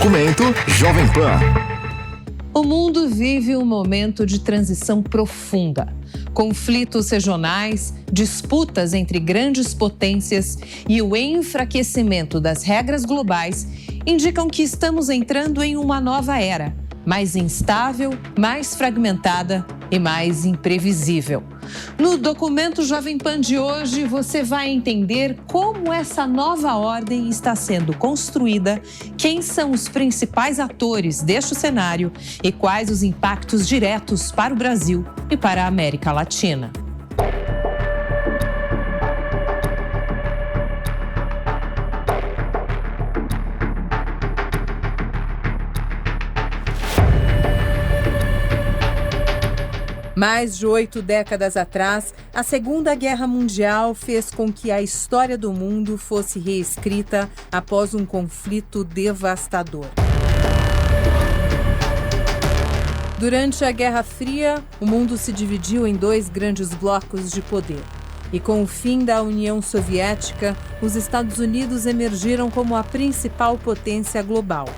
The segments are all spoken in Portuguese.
Documento Jovem Pan. O mundo vive um momento de transição profunda. Conflitos regionais, disputas entre grandes potências e o enfraquecimento das regras globais indicam que estamos entrando em uma nova era, mais instável, mais fragmentada e mais imprevisível. No Documento Jovem Pan de hoje, você vai entender como essa nova ordem está sendo construída, quem são os principais atores deste cenário e quais os impactos diretos para o Brasil e para a América Latina. Mais de 8 décadas atrás, a Segunda Guerra Mundial fez com que a história do mundo fosse reescrita após um conflito devastador. Durante a Guerra Fria, o mundo se dividiu em 2 grandes blocos de poder. E com o fim da União Soviética, os Estados Unidos emergiram como a principal potência global.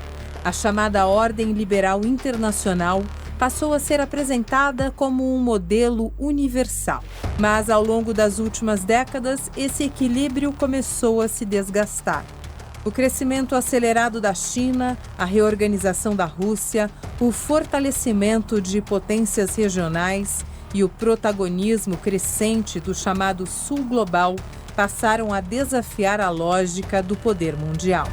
A chamada Ordem Liberal Internacional passou a ser apresentada como um modelo universal. Mas, ao longo das últimas décadas, esse equilíbrio começou a se desgastar. O crescimento acelerado da China, a reorganização da Rússia, o fortalecimento de potências regionais e o protagonismo crescente do chamado Sul Global passaram a desafiar a lógica do poder mundial.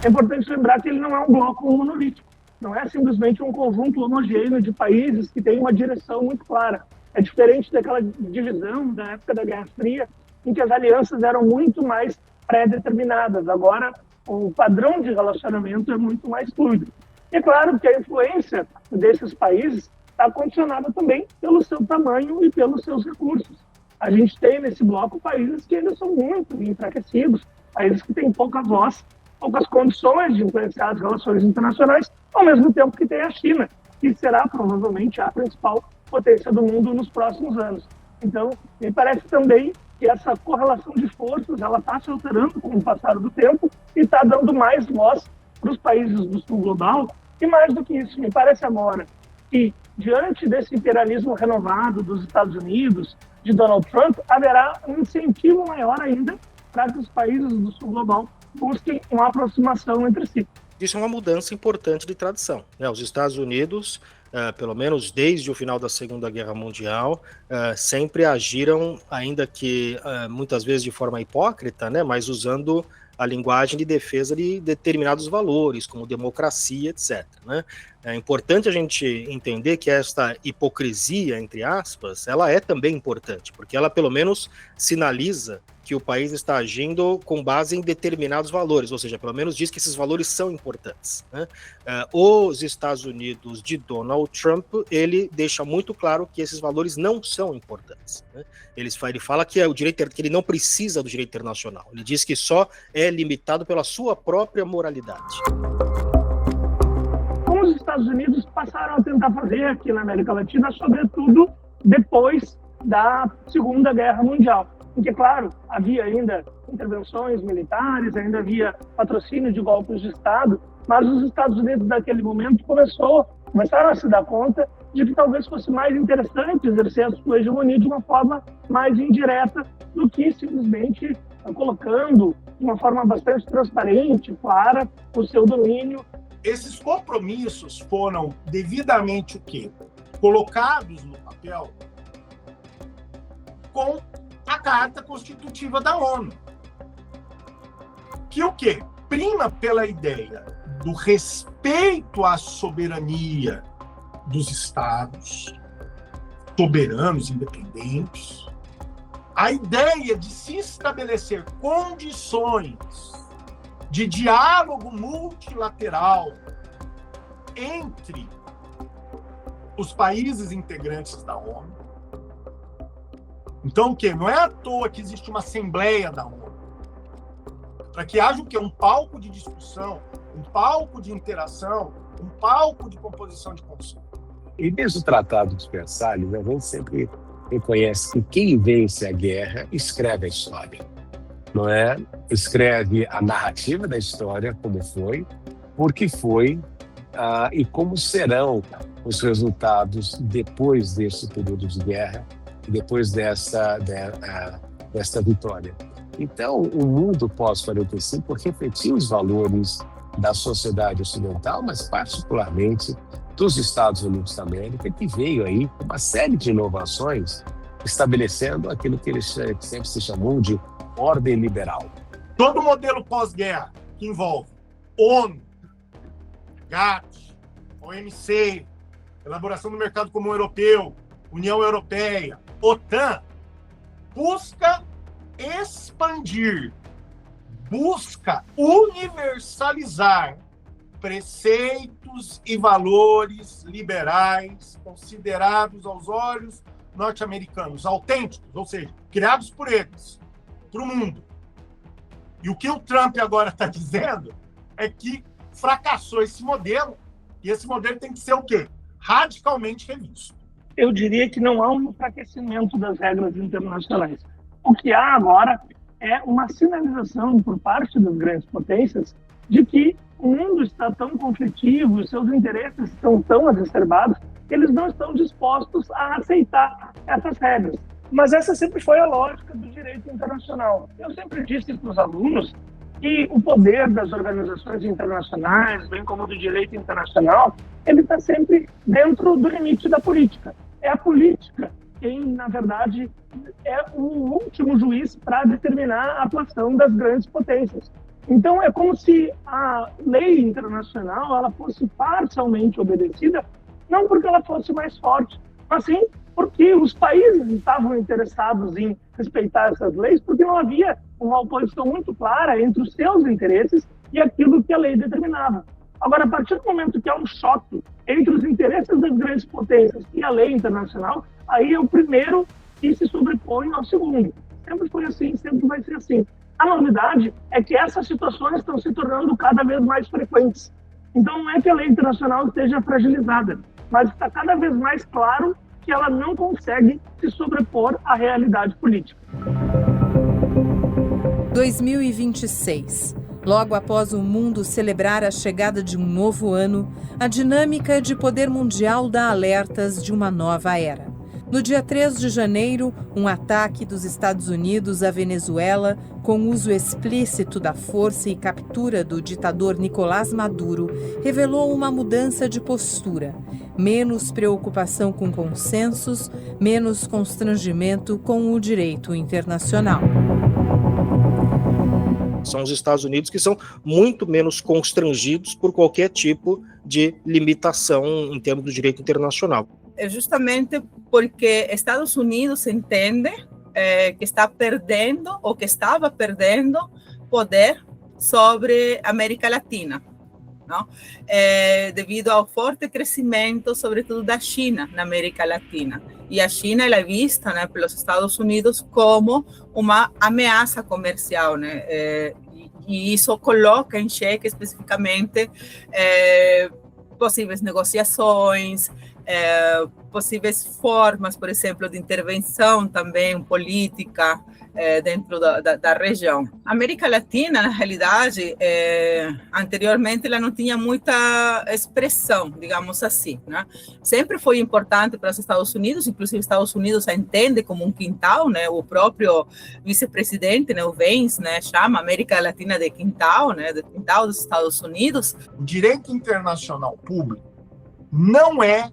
É importante lembrar que ele não é um bloco monolítico. Não é simplesmente um conjunto homogêneo de países que tem uma direção muito clara. É diferente daquela divisão da época da Guerra Fria, em que as alianças eram muito mais pré-determinadas. Agora, o padrão de relacionamento é muito mais fluido. E é claro que a influência desses países está condicionada também pelo seu tamanho e pelos seus recursos. A gente tem nesse bloco países que ainda são muito enfraquecidos, países que têm pouca voz, poucas condições de influenciar as relações internacionais, ao mesmo tempo que tem a China, que será provavelmente a principal potência do mundo nos próximos anos. Então, me parece também que essa correlação de forças ela está se alterando com o passar do tempo e está dando mais voz para os países do sul global. E mais do que isso, me parece agora que, diante desse imperialismo renovado dos Estados Unidos, de Donald Trump, haverá um incentivo maior ainda para que os países do sul global busquem uma aproximação entre si. Isso é uma mudança importante de tradição, né? Os Estados Unidos, pelo menos desde o final da Segunda Guerra Mundial, sempre agiram, ainda que muitas vezes de forma hipócrita, né? Mas usando a linguagem de defesa de determinados valores, como democracia, etc., né? É importante a gente entender que esta hipocrisia, entre aspas, ela é também importante, porque ela pelo menos sinaliza que o país está agindo com base em determinados valores, ou seja, pelo menos diz que esses valores são importantes, né? Os Estados Unidos de Donald Trump, ele deixa muito claro que esses valores não são importantes, né? Ele fala que que ele não precisa do direito internacional, ele diz que só é limitado pela sua própria moralidade. Como os Estados Unidos passaram a tentar fazer aqui na América Latina, sobretudo depois da Segunda Guerra Mundial. Porque, claro, havia ainda intervenções militares, ainda havia patrocínio de golpes de Estado, mas os Estados Unidos, naquele momento, começaram a se dar conta de que talvez fosse mais interessante exercer a sua hegemonia de uma forma mais indireta do que simplesmente colocando de uma forma bastante transparente, clara, o seu domínio. Esses compromissos foram devidamente o quê? Colocados no papel com a Carta Constitutiva da ONU. Que o quê? Prima pela ideia do respeito à soberania dos estados, soberanos, independentes, a ideia de se estabelecer condições de diálogo multilateral entre os países integrantes da ONU. Então, o quê? Não é à toa que existe uma Assembleia da ONU. Para que haja o quê? Um palco de discussão, um palco de interação, um palco de composição de consenso. E desde o Tratado de Versalhes, a gente sempre reconhece que quem vence a guerra escreve a história. não é? Escreve a narrativa da história, como foi, porque foi, e como serão os resultados depois desse período de guerra, depois desta vitória. Então, o mundo pós-45 refletiu os valores da sociedade ocidental, mas particularmente dos Estados Unidos da América, que veio aí com uma série de inovações, estabelecendo aquilo que eles sempre se chamam de ordem liberal. Todo modelo pós-guerra que envolve ONU, GATT, OMC, elaboração do mercado comum europeu, União Europeia, OTAN, busca expandir, busca universalizar preceitos e valores liberais considerados aos olhos norte-americanos autênticos, ou seja, criados por eles, para o mundo. E o que o Trump agora está dizendo é que fracassou esse modelo, e esse modelo tem que ser o quê? Radicalmente revisto. Eu diria que não há um enfraquecimento das regras internacionais. O que há agora é uma sinalização por parte das grandes potências de que o mundo está tão conflitivo, os seus interesses estão tão exacerbados, que eles não estão dispostos a aceitar essas regras. Mas essa sempre foi a lógica do direito internacional. Eu sempre disse para os alunos que o poder das organizações internacionais, bem como do direito internacional, ele está sempre dentro do limite da política. É a política quem, na verdade, é o último juiz para determinar a atuação das grandes potências. Então, é como se a lei internacional ela fosse parcialmente obedecida, não porque ela fosse mais forte, mas sim porque os países estavam interessados em respeitar essas leis, porque não havia uma oposição muito clara entre os seus interesses e aquilo que a lei determinava. Agora, a partir do momento que há um choque entre os interesses das grandes potências e a lei internacional, aí é o primeiro que se sobrepõe ao segundo. Sempre foi assim, sempre vai ser assim. A novidade é que essas situações estão se tornando cada vez mais frequentes. Então, não é que a lei internacional esteja fragilizada, mas está cada vez mais claro que ela não consegue se sobrepor à realidade política. 2026. Logo após o mundo celebrar a chegada de um novo ano, a dinâmica de poder mundial dá alertas de uma nova era. No dia 3 de janeiro, um ataque dos Estados Unidos à Venezuela, com uso explícito da força e captura do ditador Nicolás Maduro, revelou uma mudança de postura. Menos preocupação com consensos, menos constrangimento com o direito internacional. São os Estados Unidos que são muito menos constrangidos por qualquer tipo de limitação em termos do direito internacional. É justamente porque Estados Unidos entende que está perdendo ou que estava perdendo poder sobre a América Latina, não? Devido ao forte crescimento, sobretudo da China na América Latina. E a China ela é vista, né, pelos Estados Unidos como uma ameaça comercial, né? E isso coloca em xeque especificamente possíveis negociações, possíveis formas, por exemplo, de intervenção também política dentro da região. A América Latina, na realidade, anteriormente ela não tinha muita expressão, digamos assim, né? Sempre foi importante para os Estados Unidos, inclusive os Estados Unidos a entende como um quintal, né? O próprio vice-presidente, né, o Vance, né, chama a América Latina de quintal, né, de quintal dos Estados Unidos. O direito internacional público não é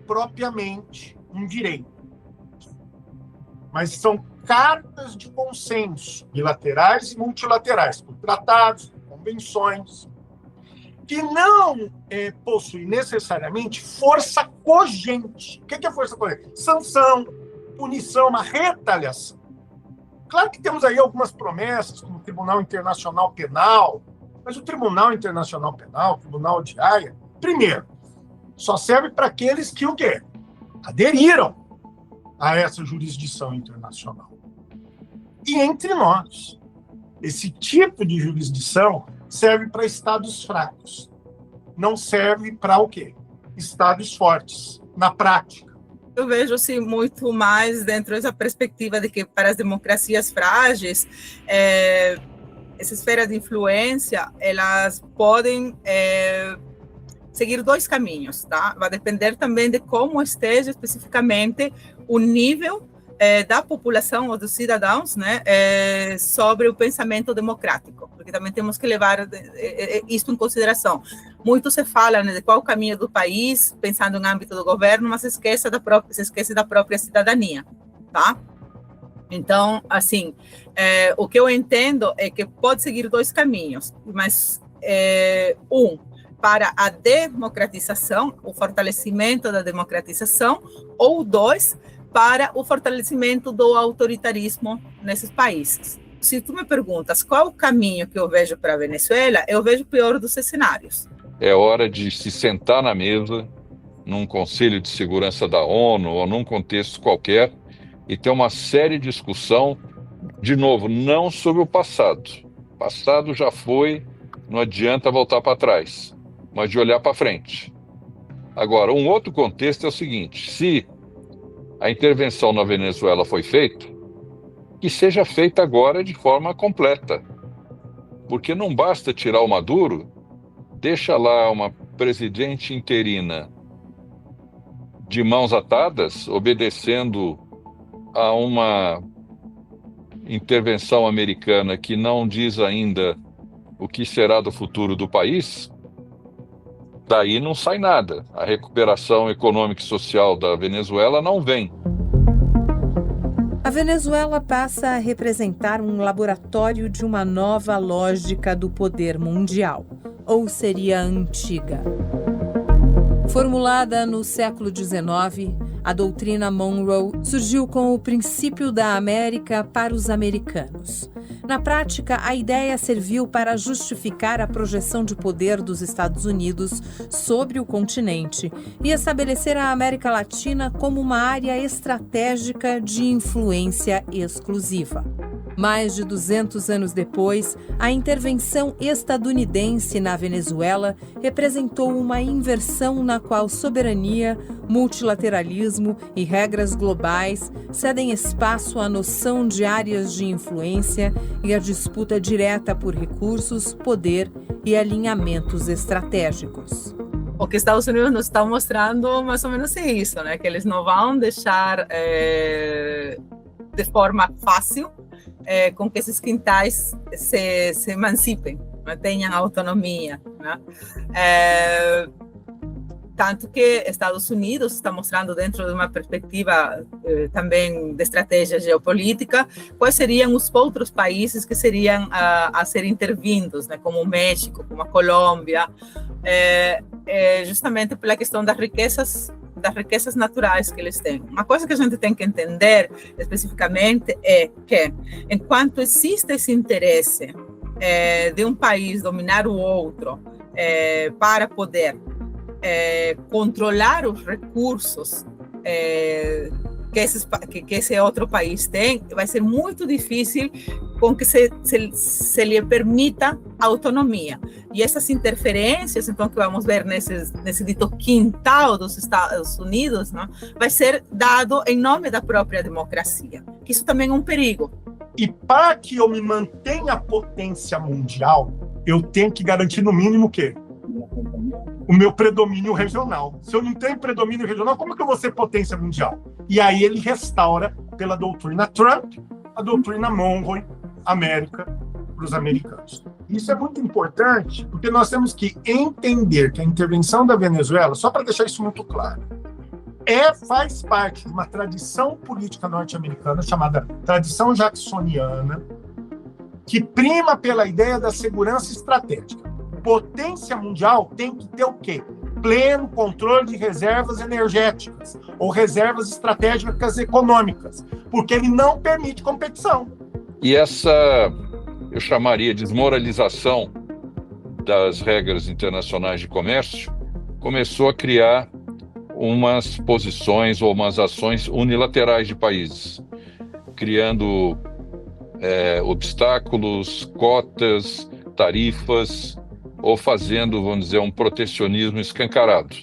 propriamente um direito, mas são cartas de consenso bilaterais e multilaterais, por tratados, convenções, que não possuem necessariamente força cogente. O que é força cogente? Sanção, punição, uma retaliação. Claro que temos aí algumas promessas, como o Tribunal Internacional Penal, mas o Tribunal Internacional Penal, o Tribunal de Haia, primeiro, só serve para aqueles que o quê? Aderiram a essa jurisdição internacional. E entre nós, esse tipo de jurisdição serve para estados fracos. Não serve para o quê? Estados fortes, na prática. Eu vejo assim, muito mais dentro dessa perspectiva de que para as democracias frágeis, essa esfera de influência, elas podem seguir dois caminhos, tá? Vai depender também de como esteja especificamente o nível da população ou dos cidadãos, né, sobre o pensamento democrático, porque também temos que levar isso em consideração. Muito se fala, né, de qual o caminho do país, pensando no âmbito do governo, mas se esquece da própria cidadania, tá? Então, assim, o que eu entendo é que pode seguir dois caminhos, mas para a democratização, o fortalecimento da democratização, ou dois, para o fortalecimento do autoritarismo nesses países. Se tu me perguntas qual o caminho que eu vejo para a Venezuela, eu vejo o pior dos cenários. É hora de se sentar na mesa, num Conselho de Segurança da ONU ou num contexto qualquer, e ter uma séria discussão, de novo, não sobre o passado. O passado já foi, não adianta voltar para trás, mas de olhar para frente. Agora, um outro contexto é o seguinte: se a intervenção na Venezuela foi feita, que seja feita agora de forma completa. Porque não basta tirar o Maduro, deixa lá uma presidente interina de mãos atadas, obedecendo a uma intervenção americana que não diz ainda o que será do futuro do país. Daí não sai nada. A recuperação econômica e social da Venezuela não vem. A Venezuela passa a representar um laboratório de uma nova lógica do poder mundial, ou seria antiga. Formulada no século XIX, a doutrina Monroe surgiu com o princípio da América para os americanos. Na prática, a ideia serviu para justificar a projeção de poder dos Estados Unidos sobre o continente e estabelecer a América Latina como uma área estratégica de influência exclusiva. Mais de 200 anos depois, a intervenção estadunidense na Venezuela representou uma inversão na qual soberania, multilateralismo e regras globais cedem espaço à noção de áreas de influência e à disputa direta por recursos, poder e alinhamentos estratégicos. O que os Estados Unidos nos estão mostrando mais ou menos é isso, né? Que eles não vão deixar de forma fácil com que esses quintais se emancipem, né? Tenham autonomia, né? Tanto que Estados Unidos está mostrando, dentro de uma perspectiva também de estratégia geopolítica, quais seriam os outros países que seriam a ser intervindos, né, como o México, como a Colômbia, justamente pela questão das riquezas naturais que eles têm. Uma coisa que a gente tem que entender especificamente é que, enquanto existe esse interesse de um país dominar o outro para poder controlar os recursos que esse outro país tem, vai ser muito difícil com que se lhe permita autonomia. E essas interferências, então, que vamos ver nesse dito quintal dos Estados Unidos, né, vai ser dado em nome da própria democracia, que isso também é um perigo. E para que eu me mantenha potência mundial, eu tenho que garantir no mínimo o quê? O meu predomínio regional. Se eu não tenho predomínio regional, como que eu vou ser potência mundial? E aí ele restaura, pela doutrina Trump, a doutrina Monroe, América para os americanos. Isso é muito importante, porque nós temos que entender que a intervenção da Venezuela, só para deixar isso muito claro, faz parte de uma tradição política norte-americana chamada tradição jacksoniana, que prima pela ideia da segurança estratégica. Potência mundial tem que ter o quê? Pleno controle de reservas energéticas ou reservas estratégicas econômicas, porque ele não permite competição. E essa, eu chamaria de desmoralização das regras internacionais de comércio, começou a criar umas posições ou umas ações unilaterais de países, criando obstáculos, cotas, tarifas, ou fazendo, vamos dizer, um protecionismo escancarado.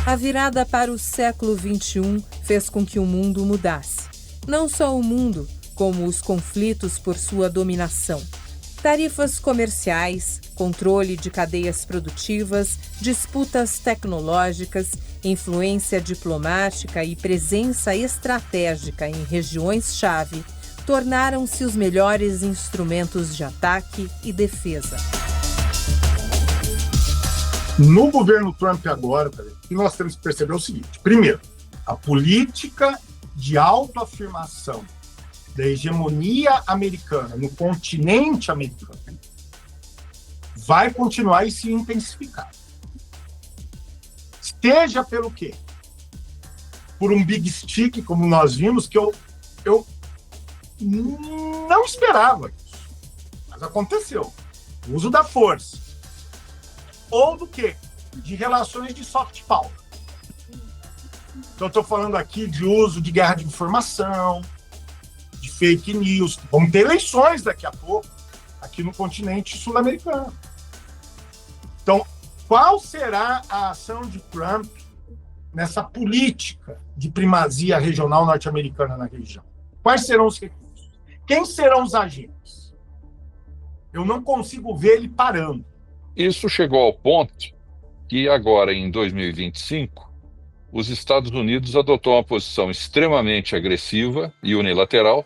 A virada para o século XXI fez com que o mundo mudasse. Não só o mundo, como os conflitos por sua dominação. Tarifas comerciais, controle de cadeias produtivas, disputas tecnológicas, influência diplomática e presença estratégica em regiões-chave tornaram-se os melhores instrumentos de ataque e defesa. No governo Trump agora, o que nós temos que perceber é o seguinte. Primeiro, a política de autoafirmação da hegemonia americana no continente americano vai continuar e se intensificar. Seja pelo quê? Por um big stick, como nós vimos, que eu não esperava isso, mas aconteceu. O uso da força. Ou do quê? De relações de soft power. Então, estou falando aqui de uso de guerra de informação, de fake news. Vamos ter eleições daqui a pouco, aqui no continente sul-americano. Então, qual será a ação de Trump nessa política de primazia regional norte-americana na região? Quais serão os recursos? Quem serão os agentes? Eu não consigo ver ele parando. Isso chegou ao ponto que agora, em 2025, os Estados Unidos adotou uma posição extremamente agressiva e unilateral,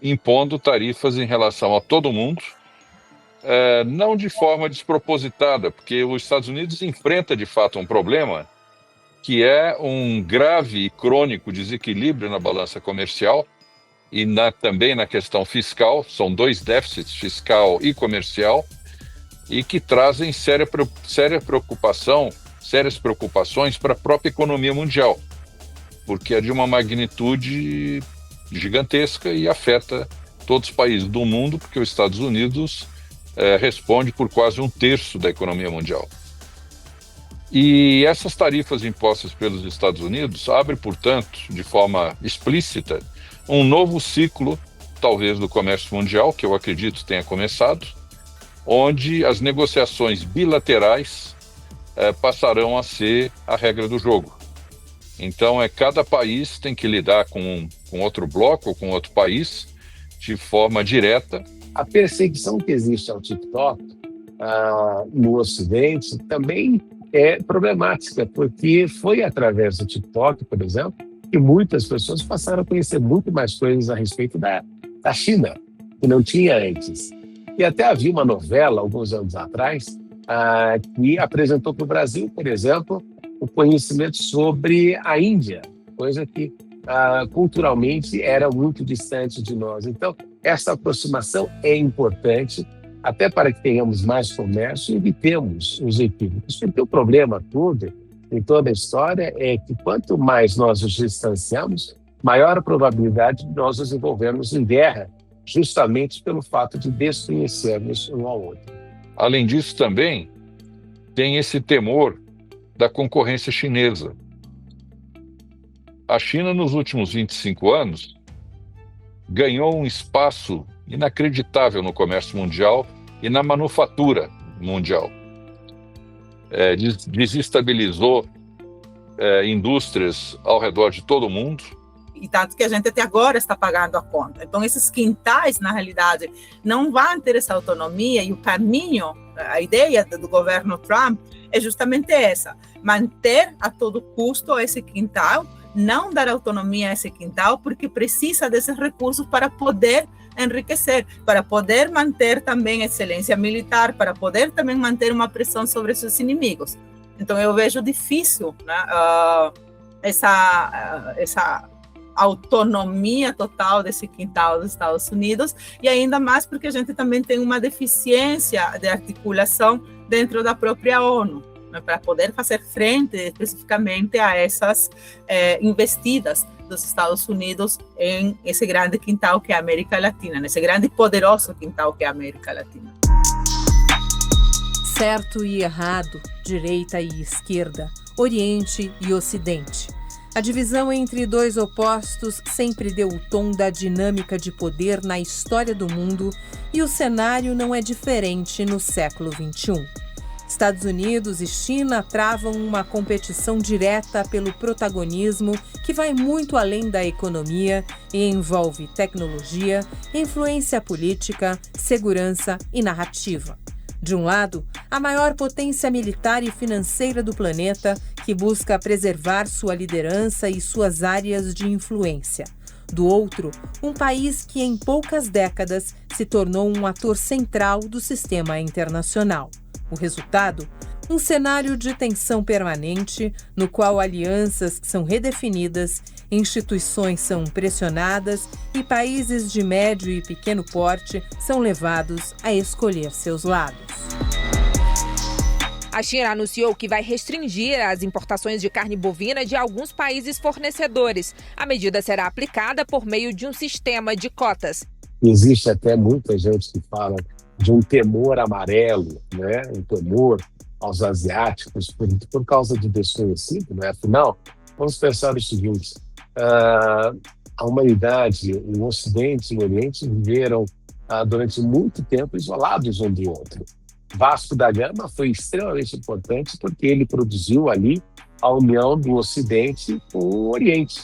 impondo tarifas em relação a todo mundo, não de forma despropositada, porque os Estados Unidos enfrenta, de fato, um problema que é um grave e crônico desequilíbrio na balança comercial e também na questão fiscal. São dois déficits, fiscal e comercial, e que trazem sérias preocupações para a própria economia mundial, porque é de uma magnitude gigantesca e afeta todos os países do mundo, porque os Estados Unidos responde por quase 1/3 da economia mundial. E essas tarifas impostas pelos Estados Unidos abrem, portanto, de forma explícita, um novo ciclo, talvez, do comércio mundial, que eu acredito tenha começado, onde as negociações bilaterais passarão a ser a regra do jogo. Então, cada país tem que lidar com outro bloco ou com outro país de forma direta. A perseguição que existe ao TikTok no Ocidente também é problemática, porque foi através do TikTok, por exemplo, que muitas pessoas passaram a conhecer muito mais coisas a respeito da China, que não tinha antes. E até havia uma novela, alguns anos atrás, que apresentou para o Brasil, por exemplo, o conhecimento sobre a Índia, coisa que culturalmente era muito distante de nós. Então, essa aproximação é importante, até para que tenhamos mais comércio e evitemos os equívocos. Porque o problema todo, em toda a história, é que quanto mais nós nos distanciamos, maior a probabilidade de nós nos envolvermos em guerra, justamente pelo fato de desconhecermos um ao outro. Além disso, também tem esse temor da concorrência chinesa. A China, nos últimos 25 anos, ganhou um espaço inacreditável no comércio mundial e na manufatura mundial. Desestabilizou indústrias ao redor de todo o mundo. E tanto que a gente até agora está pagando a conta. Então, esses quintais, na realidade, não vão ter essa autonomia, e o caminho, a ideia do governo Trump é justamente essa: manter a todo custo esse quintal, não dar autonomia a esse quintal, porque precisa desses recursos para poder enriquecer, para poder manter também excelência militar, para poder também manter uma pressão sobre seus inimigos. Então, eu vejo difícil, né, essa autonomia total desse quintal dos Estados Unidos, e ainda mais porque a gente também tem uma deficiência de articulação dentro da própria ONU, né, para poder fazer frente especificamente a essas investidas dos Estados Unidos em esse grande quintal que é a América Latina, nesse grande e poderoso quintal que é a América Latina. Certo e errado, direita e esquerda, Oriente e Ocidente. A divisão entre dois opostos sempre deu o tom da dinâmica de poder na história do mundo, e o cenário não é diferente no século XXI. Estados Unidos e China travam uma competição direta pelo protagonismo que vai muito além da economia e envolve tecnologia, influência política, segurança e narrativa. De um lado, a maior potência militar e financeira do planeta, que busca preservar sua liderança e suas áreas de influência. Do outro, um país que em poucas décadas se tornou um ator central do sistema internacional. O resultado? Um cenário de tensão permanente, no qual alianças são redefinidas, instituições são pressionadas e países de médio e pequeno porte são levados a escolher seus lados. A China anunciou que vai restringir as importações de carne bovina de alguns países fornecedores. A medida será aplicada por meio de um sistema de cotas. Existe até muita gente que fala de um temor amarelo, né? Um temor aos asiáticos por causa de desconhecido, né? Afinal, vamos pensar o seguinte, a humanidade, o Ocidente e o Oriente viveram durante muito tempo isolados um do outro. Vasco da Gama foi extremamente importante porque ele produziu ali a união do Ocidente com o Oriente.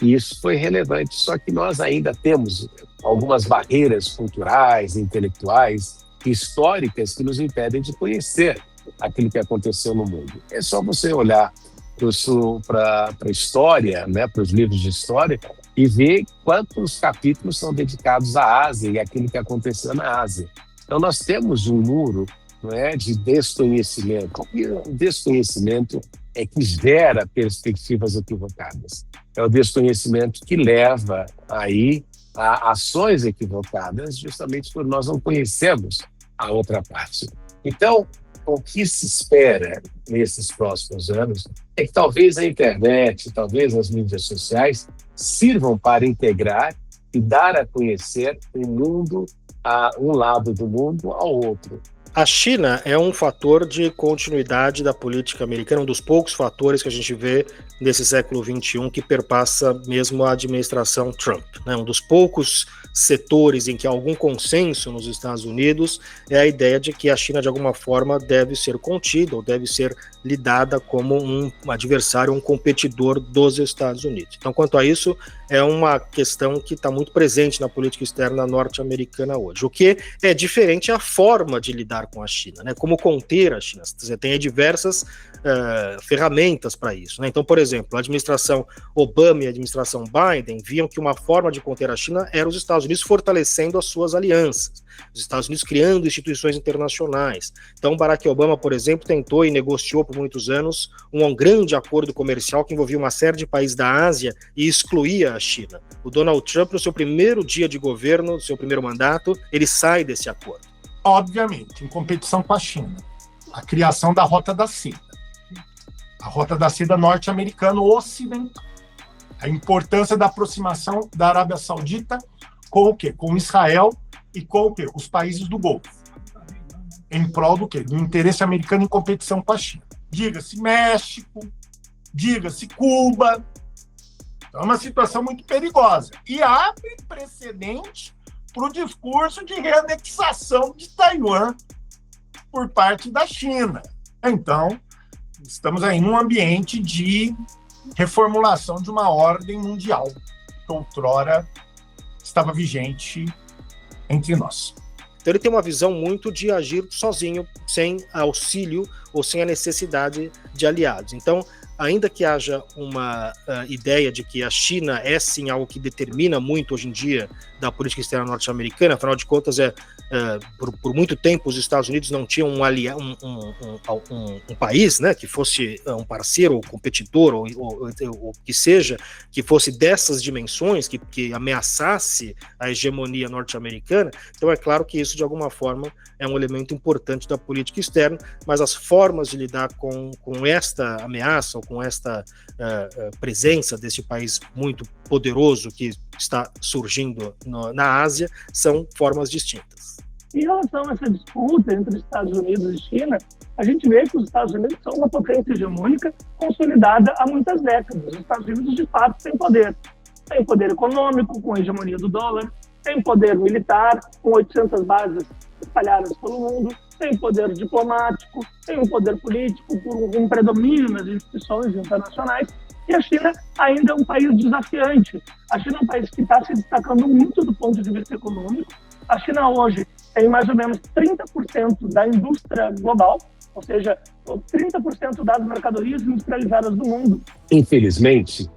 E isso foi relevante, só que nós ainda temos algumas barreiras culturais, intelectuais, históricas que nos impedem de conhecer aquilo que aconteceu no mundo. É só você olhar para a história, né, para os livros de história, e ver quantos capítulos são dedicados à Ásia e àquilo que aconteceu na Ásia. Então, nós temos um muro, não é, de desconhecimento. E o desconhecimento é que gera perspectivas equivocadas. É o desconhecimento que leva aí a ações equivocadas, justamente por nós não conhecermos a outra parte. Então, o que se espera nesses próximos anos é que talvez a internet, talvez as mídias sociais sirvam para integrar e dar a conhecer o mundo, a um lado do mundo ao outro. A China é um fator de continuidade da política americana, um dos poucos fatores que a gente vê nesse século XXI que perpassa mesmo a administração Trump, né? Um dos poucos setores em que há algum consenso nos Estados Unidos é a ideia de que a China, de alguma forma, deve ser contida ou deve ser lidada como um adversário, um competidor dos Estados Unidos. Então, quanto a isso, é uma questão que está muito presente na política externa norte-americana hoje. O que é diferente é a forma de lidar com a China, né? Como conter a China. Você tem diversas ferramentas para isso, né? Então, por exemplo, a administração Obama e a administração Biden viam que uma forma de conter a China era os Estados Unidos fortalecendo as suas alianças, os Estados Unidos criando instituições internacionais. Então, Barack Obama, por exemplo, tentou e negociou por muitos anos um grande acordo comercial que envolvia uma série de países da Ásia e excluía a China. O Donald Trump, no seu primeiro dia de governo, no seu primeiro mandato, ele sai desse acordo. Obviamente, em competição com a China, a criação da Rota da Seda. A Rota da Seda norte-americano-ocidental. A importância da aproximação da Arábia Saudita com o quê? Com Israel e com o quê? Os países do Golfo. Em prol do quê? Do interesse americano em competição com a China. Diga-se México, diga-se Cuba. Então é uma situação muito perigosa. E abre precedente para o discurso de reanexação de Taiwan por parte da China. Então, estamos aí num ambiente de reformulação de uma ordem mundial que outrora estava vigente entre nós. Então ele tem uma visão muito de agir sozinho, sem auxílio ou sem a necessidade de aliados. Então, ainda que haja uma ideia de que a China é sim algo que determina muito hoje em dia da política externa norte-americana, afinal de contas, por muito tempo os Estados Unidos não tinham um país, né, que fosse um parceiro ou competidor ou que seja, que fosse dessas dimensões, que ameaçasse a hegemonia norte-americana. Então é claro que isso de alguma forma é um elemento importante da política externa, mas as formas de lidar com esta ameaça ou com esta presença desse país muito poderoso que está surgindo na Ásia são formas distintas. Em relação a essa disputa entre Estados Unidos e China, a gente vê que os Estados Unidos são uma potência hegemônica consolidada há muitas décadas. Os Estados Unidos, de fato, têm poder. Tem poder econômico, com a hegemonia do dólar, tem poder militar, com 800 bases espalhadas pelo mundo, tem poder diplomático, tem um poder político, por um predomínio nas instituições internacionais, e a China ainda é um país desafiante. A China é um país que está se destacando muito do ponto de vista econômico. A China hoje tem mais ou menos 30% da indústria global, ou seja, 30% das mercadorias industrializadas do mundo. Infelizmente,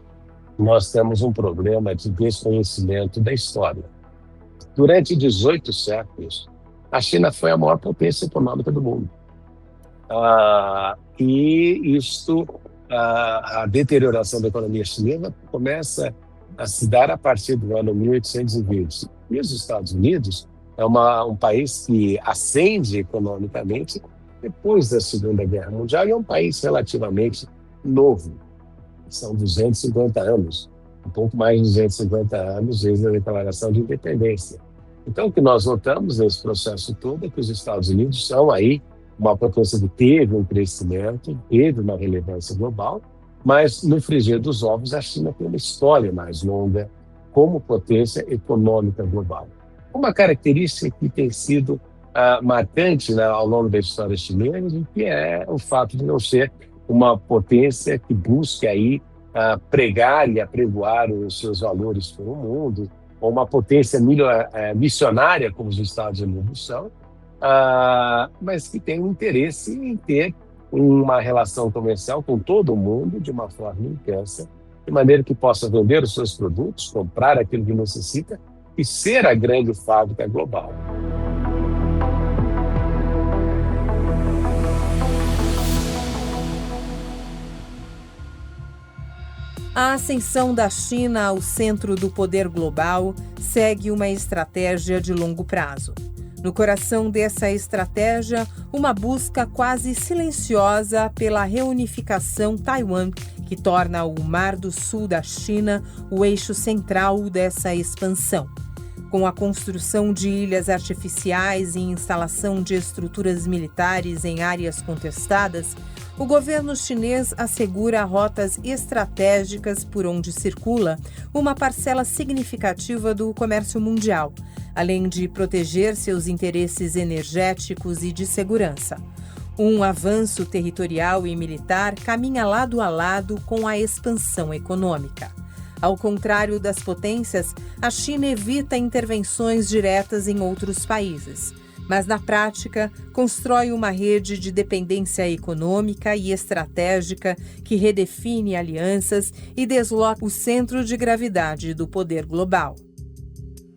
nós temos um problema de desconhecimento da história. Durante 18 séculos, a China foi a maior potência econômica do mundo. E a deterioração da economia chinesa começa a se dar a partir do ano 1820. E os Estados Unidos é um país que ascende economicamente depois da Segunda Guerra Mundial e é um país relativamente novo. São 250 anos, um pouco mais de 250 anos desde a declaração de independência. Então, o que nós notamos nesse processo todo é que os Estados Unidos são aí uma potência que teve um crescimento, teve uma relevância global, mas no frigir dos ovos a China tem uma história mais longa como potência econômica global. Uma característica que tem sido marcante, né, ao longo da história chinesa, que é o fato de não ser uma potência que busque aí pregar e apregoar os seus valores para o mundo, ou uma potência missionária como os Estados Unidos são, mas que tem um interesse em ter uma relação comercial com todo mundo de uma forma intensa, de maneira que possa vender os seus produtos, comprar aquilo que necessita e ser a grande fábrica global. A ascensão da China ao centro do poder global segue uma estratégia de longo prazo. No coração dessa estratégia, uma busca quase silenciosa pela reunificação Taiwan, que torna o Mar do Sul da China o eixo central dessa expansão. Com a construção de ilhas artificiais e instalação de estruturas militares em áreas contestadas, o governo chinês assegura rotas estratégicas por onde circula uma parcela significativa do comércio mundial, além de proteger seus interesses energéticos e de segurança. Um avanço territorial e militar caminha lado a lado com a expansão econômica. Ao contrário das potências, a China evita intervenções diretas em outros países, mas na prática constrói uma rede de dependência econômica e estratégica que redefine alianças e desloca o centro de gravidade do poder global.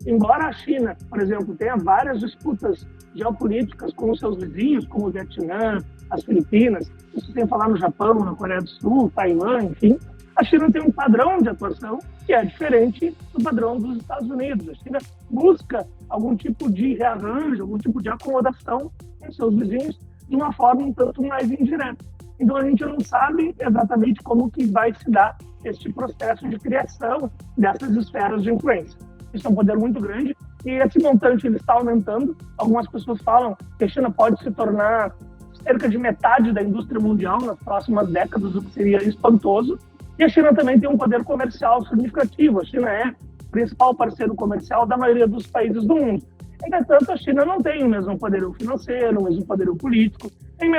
Embora a China, por exemplo, tenha várias disputas geopolíticas com os seus vizinhos, como o Vietnã, as Filipinas, isso sem falar no Japão, na Coreia do Sul, Taiwan, enfim, a China tem um padrão de atuação que é diferente do padrão dos Estados Unidos. A China busca algum tipo de rearranjo, algum tipo de acomodação com seus vizinhos de uma forma um tanto mais indireta. Então a gente não sabe exatamente como que vai se dar este processo de criação dessas esferas de influência. Isso é um poder muito grande e esse montante ele está aumentando. Algumas pessoas falam que a China pode se tornar cerca de metade da indústria mundial nas próximas décadas, o que seria espantoso. E a China também tem um poder comercial significativo. A China é o principal parceiro comercial da maioria dos países do mundo. Entretanto, a China não tem o mesmo poderio financeiro, o mesmo poderio político, tem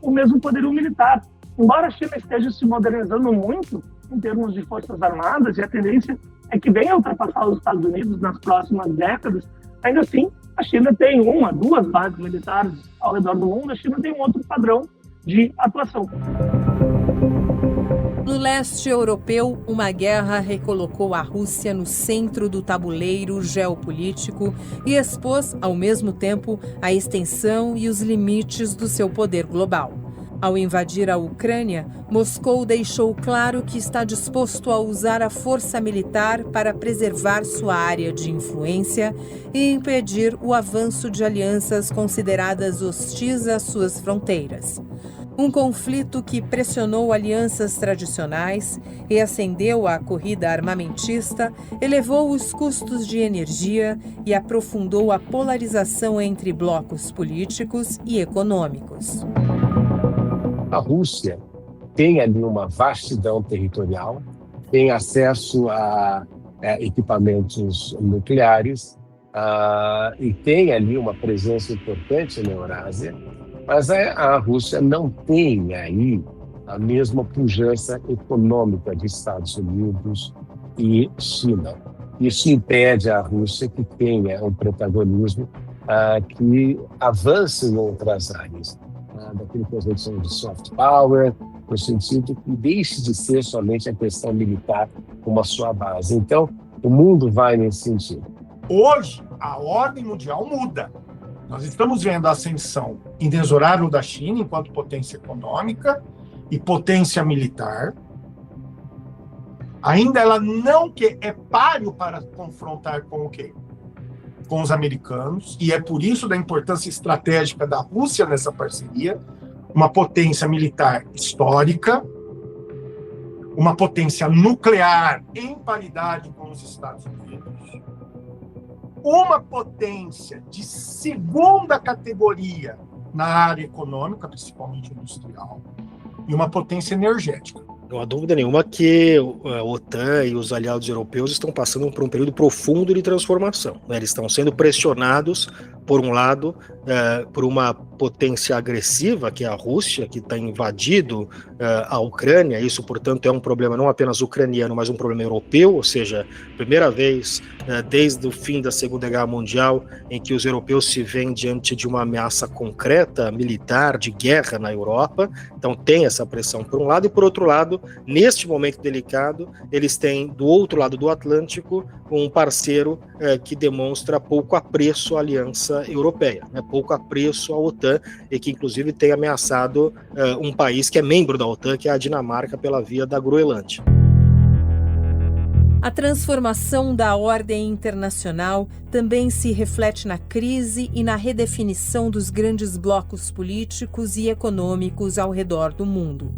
o mesmo poderio militar. Embora a China esteja se modernizando muito em termos de forças armadas, e a tendência é que venha a ultrapassar os Estados Unidos nas próximas décadas, ainda assim, a China tem 1 a 2 bases militares ao redor do mundo, a China tem um outro padrão de atuação. No leste europeu, uma guerra recolocou a Rússia no centro do tabuleiro geopolítico e expôs, ao mesmo tempo, a extensão e os limites do seu poder global. Ao invadir a Ucrânia, Moscou deixou claro que está disposto a usar a força militar para preservar sua área de influência e impedir o avanço de alianças consideradas hostis às suas fronteiras. Um conflito que pressionou alianças tradicionais, reacendeu a corrida armamentista, elevou os custos de energia e aprofundou a polarização entre blocos políticos e econômicos. A Rússia tem ali uma vastidão territorial, tem acesso a equipamentos nucleares, e tem ali uma presença importante na Eurásia, mas a Rússia não tem aí a mesma pujança econômica de Estados Unidos e China. Isso impede a Rússia que tenha um protagonismo que avance em outras áreas, daquilo que a gente chama de soft power, no sentido que deixe de ser somente a questão militar como a sua base. Então, o mundo vai nesse sentido. Hoje, a ordem mundial muda. Nós estamos vendo a ascensão inexorável da China enquanto potência econômica e potência militar. Ainda ela não é páreo para confrontar com o quê? Com os americanos, e é por isso da importância estratégica da Rússia nessa parceria, uma potência militar histórica, uma potência nuclear em paridade com os Estados Unidos, uma potência de segunda categoria na área econômica, principalmente industrial, e uma potência energética. Não há dúvida nenhuma que a OTAN e os aliados europeus estão passando por um período profundo de transformação, né? Eles estão sendo pressionados, por um lado, por uma potência agressiva, que é a Rússia, que está invadido a Ucrânia. Isso, portanto, é um problema não apenas ucraniano, mas um problema europeu, ou seja, primeira vez desde o fim da Segunda Guerra Mundial em que os europeus se veem diante de uma ameaça concreta, militar, de guerra na Europa. Então tem essa pressão por um lado, e por outro lado, neste momento delicado, eles têm do outro lado do Atlântico um parceiro que demonstra pouco apreço à aliança europeia, né? Pouco apreço à OTAN, e que inclusive tem ameaçado um país que é membro da OTAN, que é a Dinamarca, pela via da Groenlândia. A transformação da ordem internacional também se reflete na crise e na redefinição dos grandes blocos políticos e econômicos ao redor do mundo.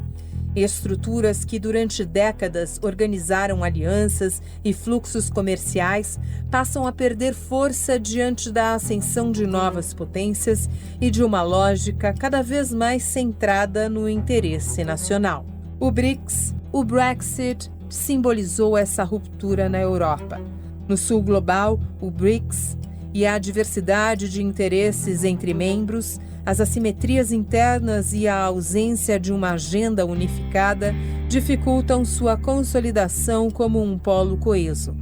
Estruturas que durante décadas organizaram alianças e fluxos comerciais passam a perder força diante da ascensão de novas potências e de uma lógica cada vez mais centrada no interesse nacional. O BRICS, o Brexit, simbolizou essa ruptura na Europa. No sul global, o BRICS e a diversidade de interesses entre membros, as assimetrias internas e a ausência de uma agenda unificada dificultam sua consolidação como um polo coeso.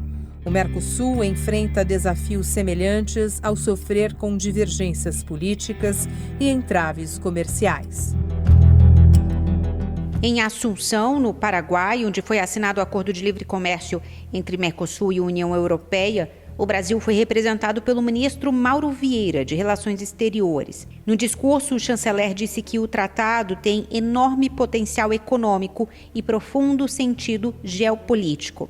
O Mercosul enfrenta desafios semelhantes ao sofrer com divergências políticas e entraves comerciais. Em Assunção, no Paraguai, onde foi assinado o Acordo de Livre Comércio entre Mercosul e União Europeia, o Brasil foi representado pelo ministro Mauro Vieira, de Relações Exteriores. No discurso, o chanceler disse que o tratado tem enorme potencial econômico e profundo sentido geopolítico,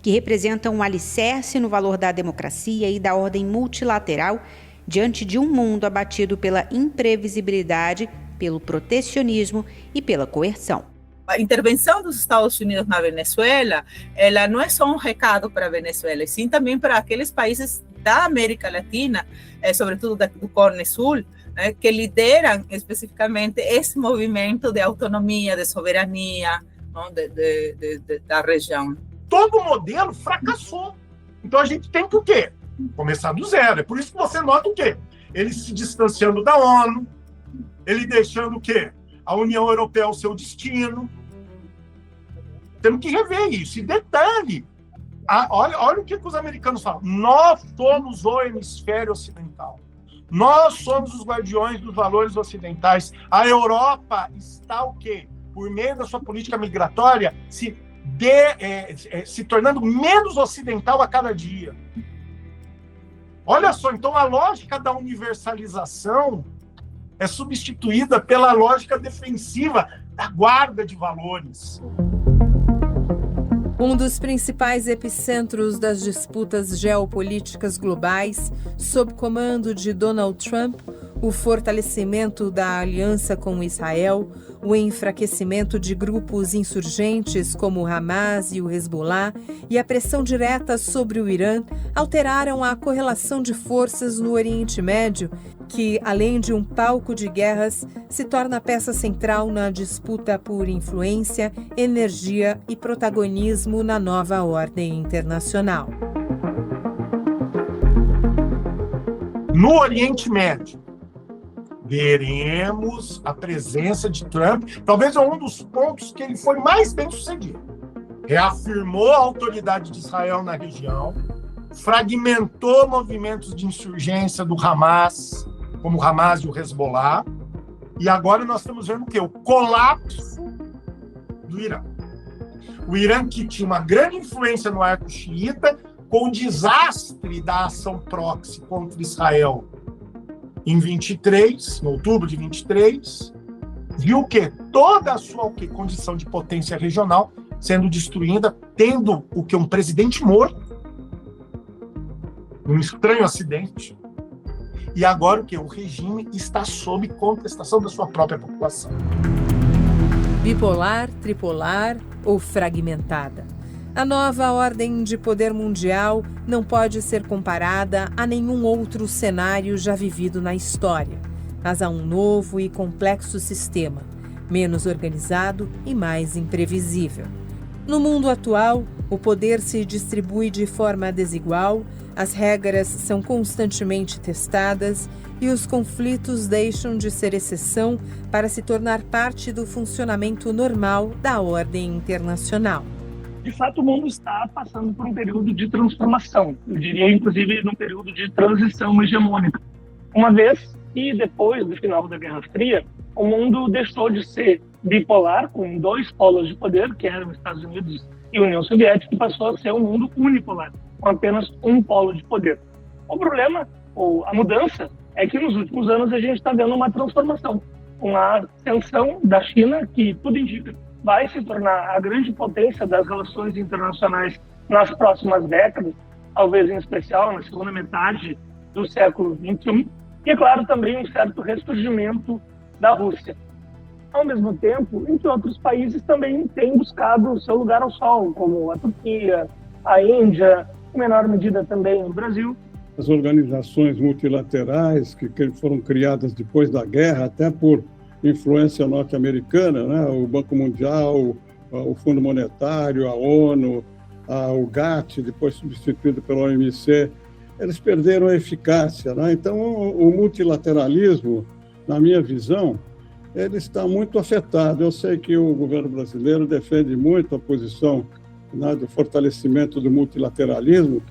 que representa um alicerce no valor da democracia e da ordem multilateral diante de um mundo abatido pela imprevisibilidade, pelo protecionismo e pela coerção. A intervenção dos Estados Unidos na Venezuela, ela não é só um recado para a Venezuela, e sim também para aqueles países da América Latina, sobretudo do Cone Sul, que lideram especificamente esse movimento de autonomia, de soberania, não, da região. Todo modelo fracassou. Então a gente tem que o quê? Começar do zero. É por isso que você nota o quê? Ele se distanciando da ONU, ele deixando o quê? A União Europeia o seu destino. Temos que rever isso. E detalhe, olha o que os americanos falam. Nós somos o hemisfério ocidental. Nós somos os guardiões dos valores ocidentais. A Europa está o quê? Por meio da sua política migratória, se tornando menos ocidental a cada dia. Olha só, então a lógica da universalização é substituída pela lógica defensiva da guarda de valores. Um dos principais epicentros das disputas geopolíticas globais, sob comando de Donald Trump, o fortalecimento da aliança com Israel, o enfraquecimento de grupos insurgentes como o Hamas e o Hezbollah e a pressão direta sobre o Irã alteraram a correlação de forças no Oriente Médio, que, além de um palco de guerras, se torna peça central na disputa por influência, energia e protagonismo na nova ordem internacional. No Oriente Médio, veremos a presença de Trump, talvez é um dos pontos que ele foi mais bem sucedido. Reafirmou a autoridade de Israel na região, fragmentou movimentos de insurgência do Hamas, como o Hamas e o Hezbollah, e agora nós estamos vendo o quê? O colapso do Irã. O Irã, que tinha uma grande influência no arco xiita, com o desastre da ação proxy contra Israel em 23, em outubro de 23, viu que toda a sua condição de potência regional sendo destruída, tendo um presidente morto, um estranho acidente, e agora o regime está sob contestação da sua própria população. Bipolar, tripolar ou fragmentada. A nova ordem de poder mundial não pode ser comparada a nenhum outro cenário já vivido na história, mas a um novo e complexo sistema, menos organizado e mais imprevisível. No mundo atual, o poder se distribui de forma desigual, as regras são constantemente testadas e os conflitos deixam de ser exceção para se tornar parte do funcionamento normal da ordem internacional. De fato, o mundo está passando por um período de transformação, eu diria, inclusive, num período de transição hegemônica. Uma vez que, depois do final da Guerra Fria, o mundo deixou de ser bipolar, com dois polos de poder, que eram os Estados Unidos e a União Soviética, e passou a ser um mundo unipolar, com apenas um polo de poder. O problema, ou a mudança, é que nos últimos anos a gente está vendo uma transformação, uma ascensão da China, que tudo indica vai se tornar a grande potência das relações internacionais nas próximas décadas, talvez em especial na segunda metade do século XXI, e, é claro, também um certo ressurgimento da Rússia. Ao mesmo tempo em que outros países também têm buscado o seu lugar ao sol, como a Turquia, a Índia, em menor medida também o Brasil. As organizações multilaterais que foram criadas depois da guerra, até por influência norte-americana, né? O Banco Mundial, o Fundo Monetário, a ONU, o GATT, depois substituído pela OMC, eles perderam a eficácia, né? Então, o multilateralismo, na minha visão, ele está muito afetado. Eu sei que o governo brasileiro defende muito a posição, né, do fortalecimento do multilateralismo,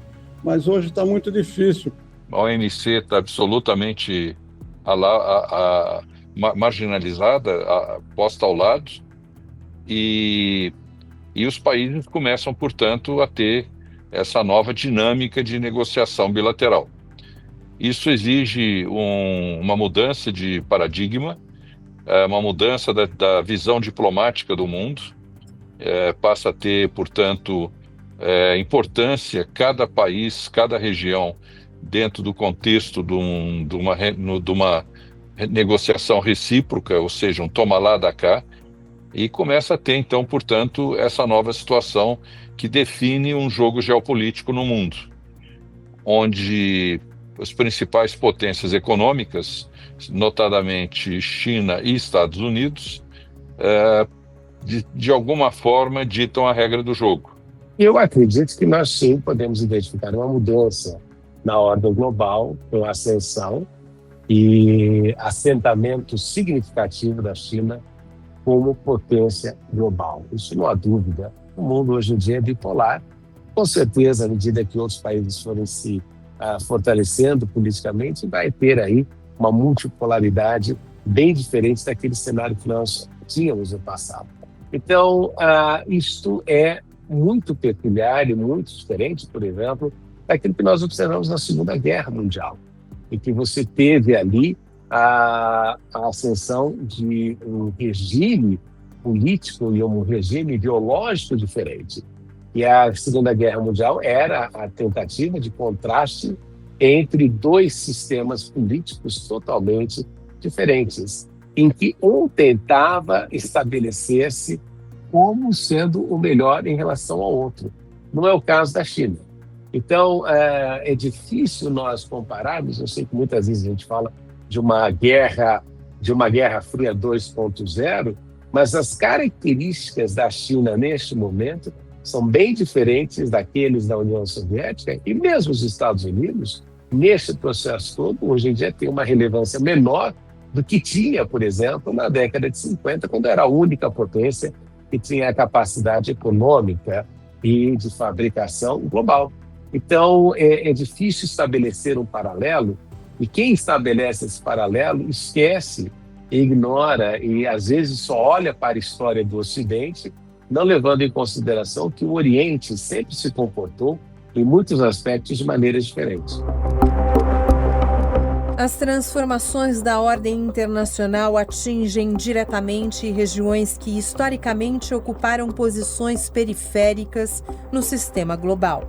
mas hoje está muito difícil. A OMC está absolutamente marginalizada, posta ao lado, e os países começam, portanto, a ter essa nova dinâmica de negociação bilateral. Isso exige uma mudança de paradigma, uma mudança da visão diplomática do mundo, passa a ter, portanto, importância cada país, cada região, dentro do contexto de uma negociação recíproca, ou seja, um toma lá, dá cá, e começa a ter, então, portanto, essa nova situação que define um jogo geopolítico no mundo, onde as principais potências econômicas, notadamente China e Estados Unidos, de alguma forma ditam a regra do jogo. Eu acredito que nós sim podemos identificar uma mudança na ordem global, com a ascensão e assentamento significativo da China como potência global. Isso não há dúvida. O mundo hoje em dia é bipolar. Com certeza, à medida que outros países forem se fortalecendo politicamente, vai ter aí uma multipolaridade bem diferente daquele cenário que nós tínhamos no passado. Então, isto é muito peculiar e muito diferente, por exemplo, daquilo que nós observamos na Segunda Guerra Mundial, em que você teve ali a ascensão de um regime político e um regime ideológico diferente. E a Segunda Guerra Mundial era a tentativa de contraste entre dois sistemas políticos totalmente diferentes, em que um tentava estabelecer-se como sendo o melhor em relação ao outro. Não é o caso da China. Então, é difícil nós compararmos. Eu sei que muitas vezes a gente fala de uma guerra fria 2.0, mas as características da China neste momento são bem diferentes daqueles da União Soviética, e mesmo os Estados Unidos nesse processo todo, hoje em dia tem uma relevância menor do que tinha, por exemplo, na década de 50, quando era a única potência que tinha a capacidade econômica e de fabricação global. Então, é difícil estabelecer um paralelo, e quem estabelece esse paralelo esquece, ignora e, às vezes, só olha para a história do Ocidente, não levando em consideração que o Oriente sempre se comportou, em muitos aspectos, de maneiras diferentes. As transformações da ordem internacional atingem diretamente regiões que historicamente ocuparam posições periféricas no sistema global.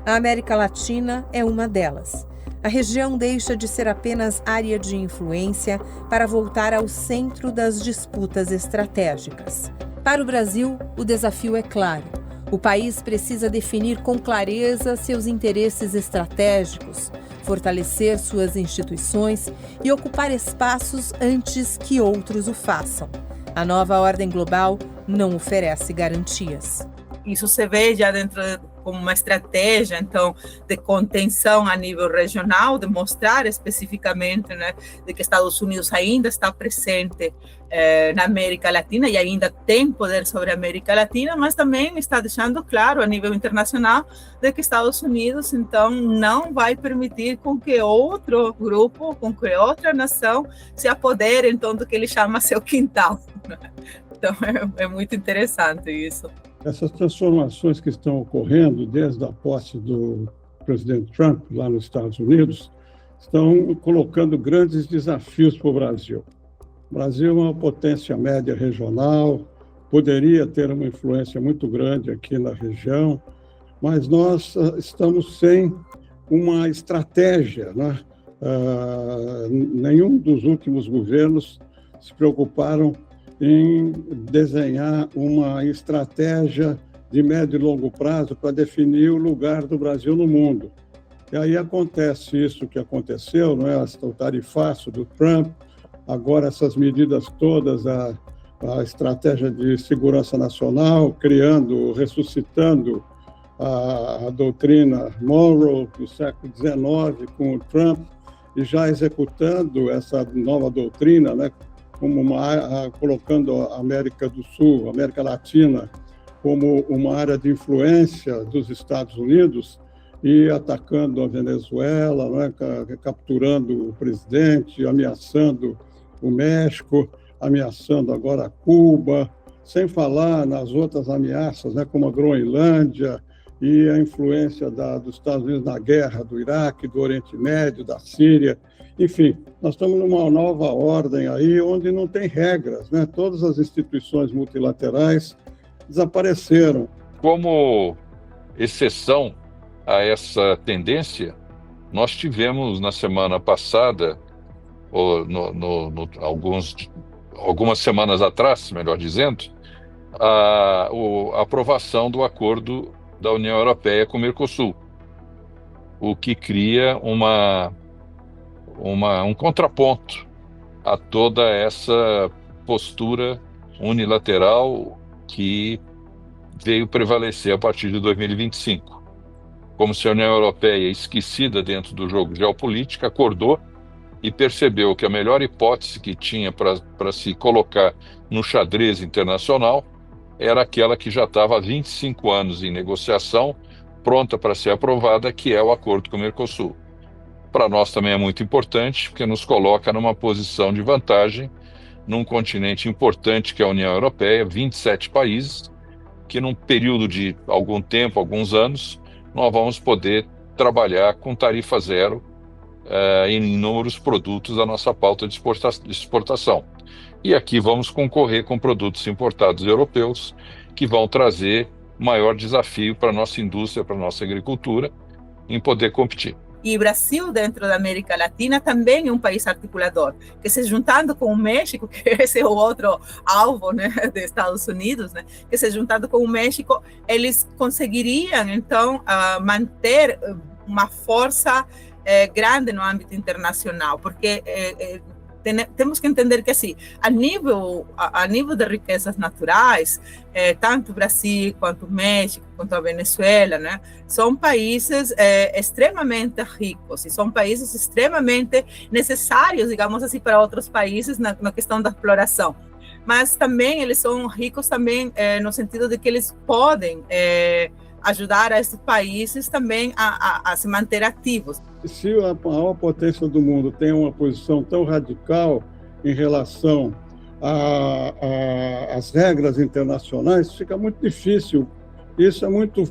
A América Latina é uma delas. A região deixa de ser apenas área de influência para voltar ao centro das disputas estratégicas. Para o Brasil, o desafio é claro. O país precisa definir com clareza seus interesses estratégicos, fortalecer suas instituições e ocupar espaços antes que outros o façam. A nova ordem global não oferece garantias. Isso se vê já dentro como uma estratégia, então, de contenção a nível regional, de mostrar especificamente, né, de que Estados Unidos ainda está presente na América Latina e ainda tem poder sobre a América Latina, mas também está deixando claro a nível internacional de que Estados Unidos, então, não vai permitir com que outro grupo, com que outra nação se apodere, então, do que ele chama seu quintal. Então, é muito interessante isso. Essas transformações que estão ocorrendo desde a posse do presidente Trump lá nos Estados Unidos estão colocando grandes desafios para o Brasil. O Brasil é uma potência média regional, poderia ter uma influência muito grande aqui na região, mas nós estamos sem uma estratégia, né? Nenhum dos últimos governos se preocuparam em desenhar uma estratégia de médio e longo prazo para definir o lugar do Brasil no mundo. E aí acontece isso que aconteceu, não é? O tarifaço do Trump, agora essas medidas todas, a estratégia de segurança nacional, ressuscitando a doutrina Monroe do século XIX com o Trump, e já executando essa nova doutrina, né? Colocando a América do Sul, a América Latina, como uma área de influência dos Estados Unidos e atacando a Venezuela, né, capturando o presidente, ameaçando o México, ameaçando agora Cuba, sem falar nas outras ameaças, né, como a Groenlândia e a influência dos Estados Unidos na guerra do Iraque, do Oriente Médio, da Síria. Enfim, nós estamos numa nova ordem aí, onde não tem regras, né? Todas as instituições multilaterais desapareceram. Como exceção a essa tendência, nós tivemos na semana passada, ou algumas semanas atrás, melhor dizendo, a aprovação do acordo da União Europeia com o Mercosul, o que cria um contraponto a toda essa postura unilateral que veio prevalecer a partir de 2025. Como se a União Europeia, esquecida dentro do jogo geopolítico, acordou e percebeu que a melhor hipótese que tinha para se colocar no xadrez internacional era aquela que já estava há 25 anos em negociação, pronta para ser aprovada, que é o acordo com o Mercosul. Para nós também é muito importante, porque nos coloca numa posição de vantagem num continente importante que é a União Europeia, 27 países, que num período de algum tempo, alguns anos, nós vamos poder trabalhar com tarifa zero em inúmeros produtos da nossa pauta de exportação. E aqui vamos concorrer com produtos importados europeus, que vão trazer maior desafio para a nossa indústria, para a nossa agricultura, em poder competir. E o Brasil, dentro da América Latina, também é um país articulador, que se juntando com o México, que esse é o outro alvo, né, dos Estados Unidos, né, que se juntando com o México, eles conseguiriam, então, manter uma força grande no âmbito internacional, porque temos que entender que, assim, a nível de riquezas naturais, tanto o Brasil, quanto o México, quanto a Venezuela, né, são países extremamente ricos e são países extremamente necessários, digamos assim, para outros países na questão da exploração. Mas também eles são ricos também no sentido de que eles podem ajudar a esses países também a se manter ativos. Se a maior potência do mundo tem uma posição tão radical em relação às regras internacionais, fica muito difícil. Isso é muito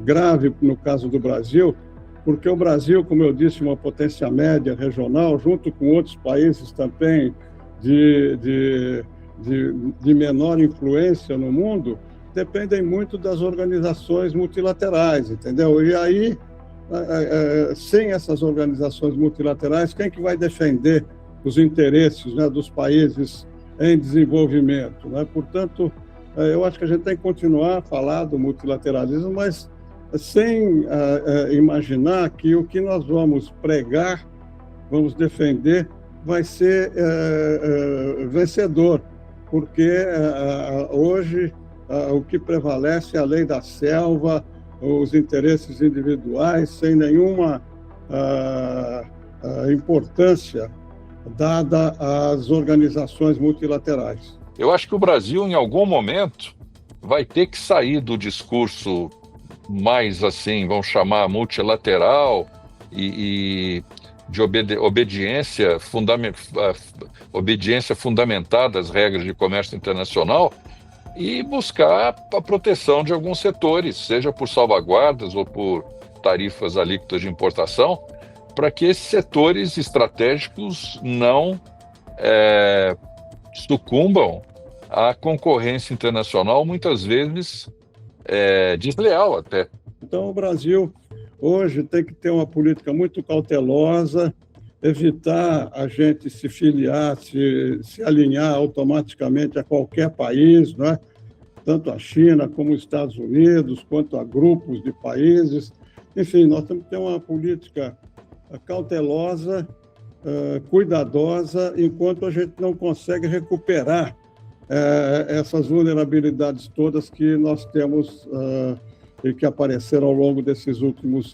grave no caso do Brasil, porque o Brasil, como eu disse, uma potência média regional, junto com outros países também de menor influência no mundo, dependem muito das organizações multilaterais, entendeu? E aí, sem essas organizações multilaterais, quem que vai defender os interesses, né, dos países em desenvolvimento, né? Portanto, eu acho que a gente tem que continuar a falar do multilateralismo, mas sem imaginar que o que nós vamos pregar, vamos defender, vai ser vencedor, porque hoje o que prevalece é a lei da selva, os interesses individuais, sem nenhuma importância dada às organizações multilaterais. Eu acho que o Brasil, em algum momento, vai ter que sair do discurso mais, assim, vamos chamar, multilateral e de obediência fundamentada às regras de comércio internacional e buscar a proteção de alguns setores, seja por salvaguardas ou por tarifas alíquotas de importação, para que esses setores estratégicos não sucumbam à concorrência internacional, muitas vezes desleal até. Então o Brasil hoje tem que ter uma política muito cautelosa, evitar a gente se filiar, se alinhar automaticamente a qualquer país, né? Tanto a China como os Estados Unidos, quanto a grupos de países. Enfim, nós temos que ter uma política cautelosa, cuidadosa, enquanto a gente não consegue recuperar essas vulnerabilidades todas que nós temos e que apareceram ao longo desses últimos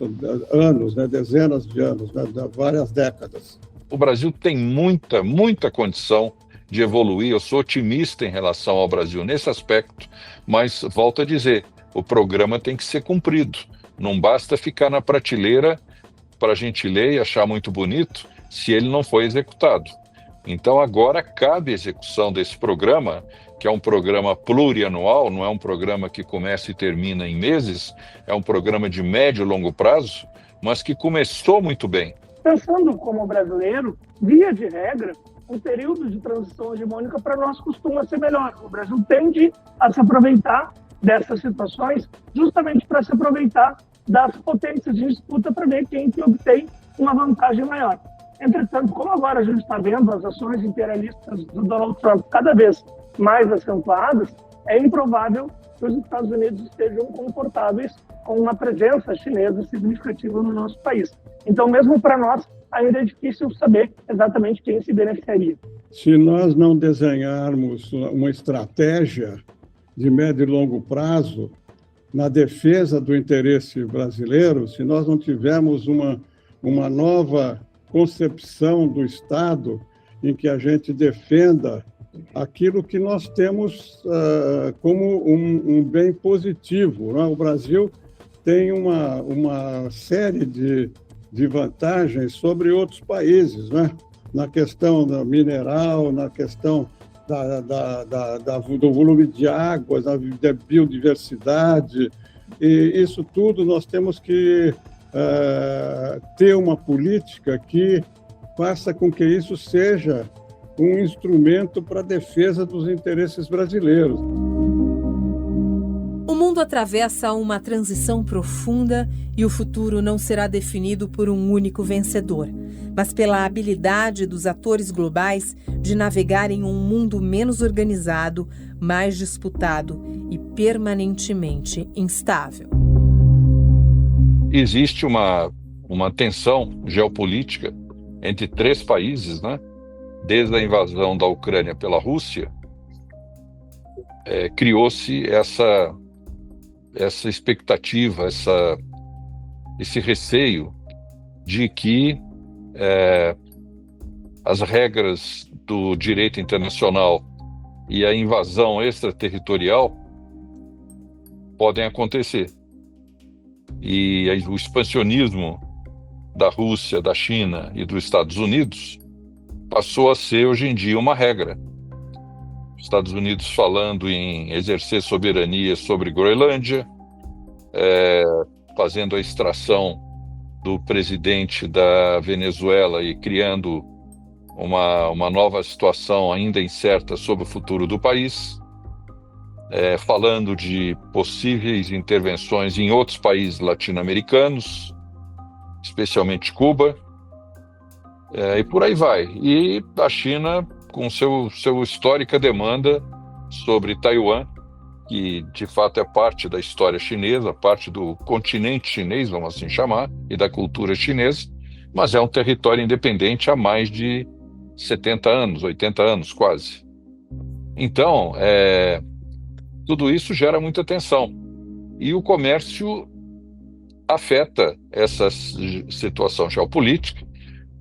anos, né, dezenas de anos, né, várias décadas. O Brasil tem muita condição de evoluir. Eu sou otimista em relação ao Brasil nesse aspecto, mas volto a dizer, o programa tem que ser cumprido. Não basta ficar na prateleira para a gente ler e achar muito bonito se ele não foi executado. Então agora cabe a execução desse programa, que é um programa plurianual, não é um programa que começa e termina em meses, é um programa de médio e longo prazo, mas que começou muito bem. Pensando como brasileiro, via de regra, um período de transição hegemônica para nós costuma ser melhor. O Brasil tende a se aproveitar dessas situações justamente para se aproveitar das potências de disputa para ver quem que obtém uma vantagem maior. Entretanto, como agora a gente está vendo as ações imperialistas do Donald Trump cada vez mais acentuadas, é improvável que os Estados Unidos estejam confortáveis com uma presença chinesa significativa no nosso país. Então, mesmo para nós, ainda é difícil saber exatamente quem se beneficiaria. Se nós não desenharmos uma estratégia de médio e longo prazo na defesa do interesse brasileiro, se nós não tivermos uma nova concepção do Estado em que a gente defenda aquilo que nós temos como um bem positivo, né? O Brasil tem uma série de vantagens sobre outros países, né? Na questão da mineral, na questão do volume de água, da biodiversidade, e isso tudo nós temos que ter uma política que faça com que isso seja um instrumento para a defesa dos interesses brasileiros. O mundo atravessa uma transição profunda e o futuro não será definido por um único vencedor, mas pela habilidade dos atores globais de navegar em um mundo menos organizado, mais disputado e permanentemente instável. Existe uma tensão geopolítica entre três países, né? desde a invasão da Ucrânia pela Rússia, criou-se essa expectativa, esse receio de que as regras do direito internacional e a invasão extraterritorial podem acontecer. E o expansionismo da Rússia, da China e dos Estados Unidos passou a ser, hoje em dia, uma regra. Os Estados Unidos falando em exercer soberania sobre Groenlândia, fazendo a extração do presidente da Venezuela e criando uma nova situação ainda incerta sobre o futuro do país, falando de possíveis intervenções em outros países latino-americanos, especialmente Cuba, e por aí vai. E a China, com seu histórica demanda sobre Taiwan, que de fato é parte da história chinesa, parte do continente chinês, vamos assim chamar, e da cultura chinesa, mas é um território independente há mais de 70 anos, 80 anos quase. Então, tudo isso gera muita tensão. E o comércio afeta essa situação geopolítica,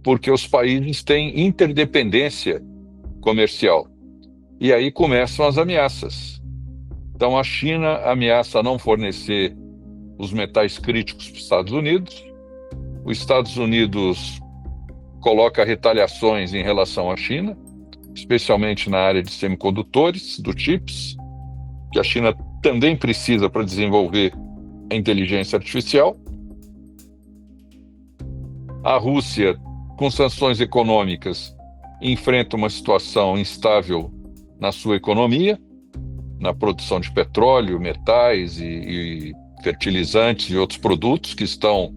porque os países têm interdependência comercial. E aí começam as ameaças. Então, a China ameaça não fornecer os metais críticos para os Estados Unidos. Os Estados Unidos coloca retaliações em relação à China, especialmente na área de semicondutores, do chips, que a China também precisa para desenvolver a inteligência artificial. A Rússia, com sanções econômicas, enfrenta uma situação instável na sua economia, na produção de petróleo, metais e fertilizantes e outros produtos que estão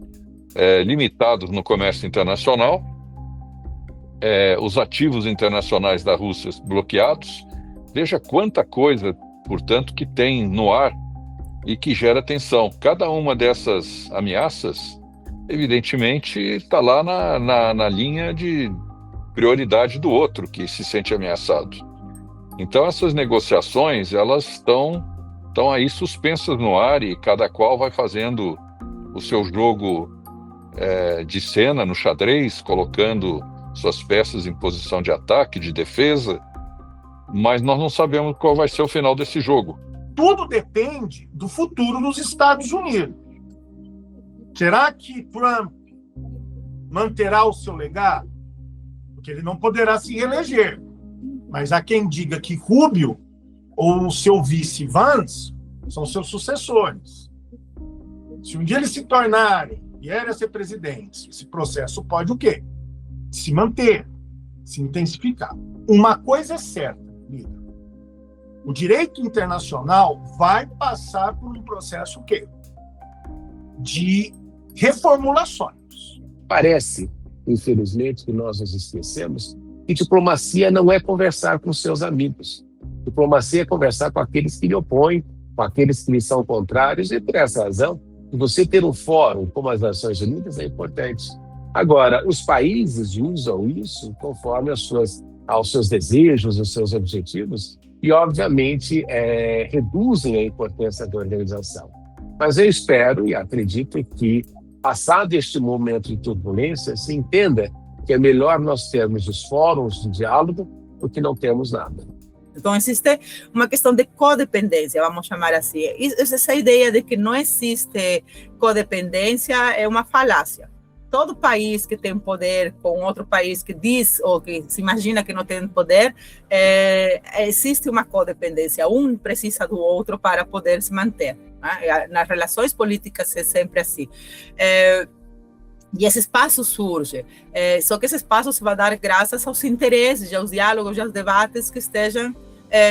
limitados no comércio internacional. Os ativos internacionais da Rússia bloqueados. Veja quanta coisa, portanto, que tem no ar e que gera tensão. Cada uma dessas ameaças, evidentemente, está lá na linha de prioridade do outro que se sente ameaçado. Então, essas negociações, elas estão aí suspensas no ar e cada qual vai fazendo o seu jogo de cena no xadrez, colocando suas peças em posição de ataque, de defesa, mas nós não sabemos qual vai ser o final desse jogo. Tudo depende do futuro dos Estados Unidos. Será que Trump manterá o seu legado? Porque ele não poderá se reeleger. Mas há quem diga que Rubio ou o seu vice Vance são seus sucessores. Se um dia eles se tornarem, vierem a ser presidentes, esse processo pode o quê? Se manter, se intensificar. Uma coisa é certa, Lívia. O direito internacional vai passar por um processo o quê? De reformulações. Parece, infelizmente, que nós nos esquecemos que diplomacia não é conversar com seus amigos. Diplomacia é conversar com aqueles que lhe opõem, com aqueles que lhe são contrários, e por essa razão, você ter um fórum como as Nações Unidas é importante. Agora, os países usam isso conforme aos seus desejos, os seus objetivos, e, obviamente, reduzem a importância da organização. Mas eu espero e acredito que, passado este momento de turbulência, se entenda que é melhor nós termos os fóruns de diálogo do que não termos nada. Então, existe uma questão de codependência, vamos chamar assim. Essa ideia de que não existe codependência é uma falácia. Todo país que tem poder com outro país que diz ou que se imagina que não tem poder, existe uma codependência. Um precisa do outro para poder se manter. Né? Nas relações políticas é sempre assim. E esse espaço surge, só que esse espaço se vai dar graças aos interesses, aos diálogos, aos debates que estejam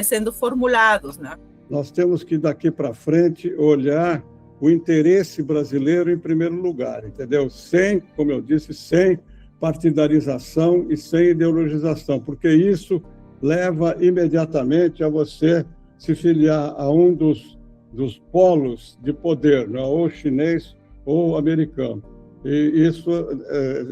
sendo formulados. Né? Nós temos que, daqui para frente, olhar o interesse brasileiro em primeiro lugar, entendeu? Sem, como eu disse, sem partidarização e sem ideologização, porque isso leva imediatamente a você se filiar a um dos polos de poder, né? Ou chinês ou americano. E isso,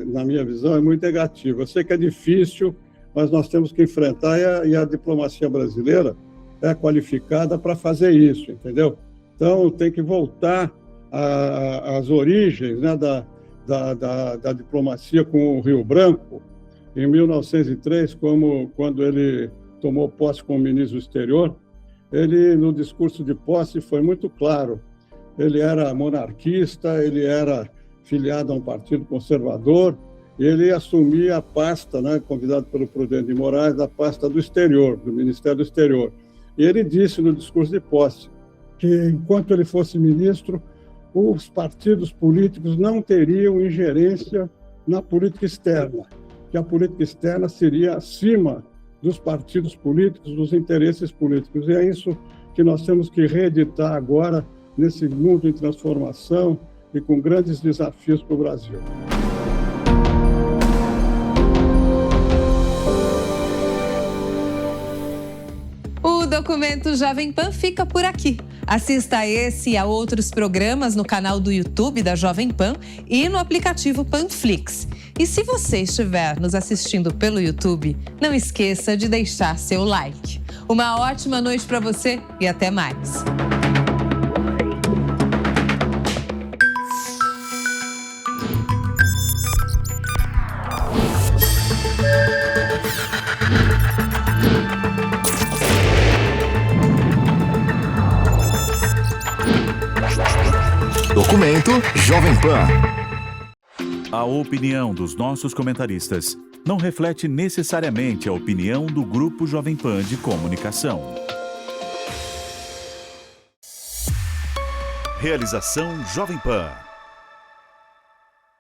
na minha visão, é muito negativo. Eu sei que é difícil, mas nós temos que enfrentar e a diplomacia brasileira é qualificada para fazer isso, entendeu? Então, tem que voltar às origens, né, da diplomacia com o Rio Branco, em 1903, quando ele tomou posse como ministro do exterior. Ele, no discurso de posse, foi muito claro. Ele era monarquista, ele era filiado a um partido conservador, e ele assumia a pasta, né, convidado pelo Prudente de Moraes, da pasta do exterior, do Ministério do Exterior. E ele disse no discurso de posse que, enquanto ele fosse ministro, os partidos políticos não teriam ingerência na política externa, que a política externa seria acima dos partidos políticos, dos interesses políticos. E é isso que nós temos que reeditar agora, nesse mundo em transformação e com grandes desafios para o Brasil. O Documento Jovem Pan fica por aqui. Assista a esse e a outros programas no canal do YouTube da Jovem Pan e no aplicativo Panflix. E se você estiver nos assistindo pelo YouTube, não esqueça de deixar seu like. Uma ótima noite para você e até mais. Documento Jovem Pan. A opinião dos nossos comentaristas não reflete necessariamente a opinião do Grupo Jovem Pan de Comunicação. Realização Jovem Pan.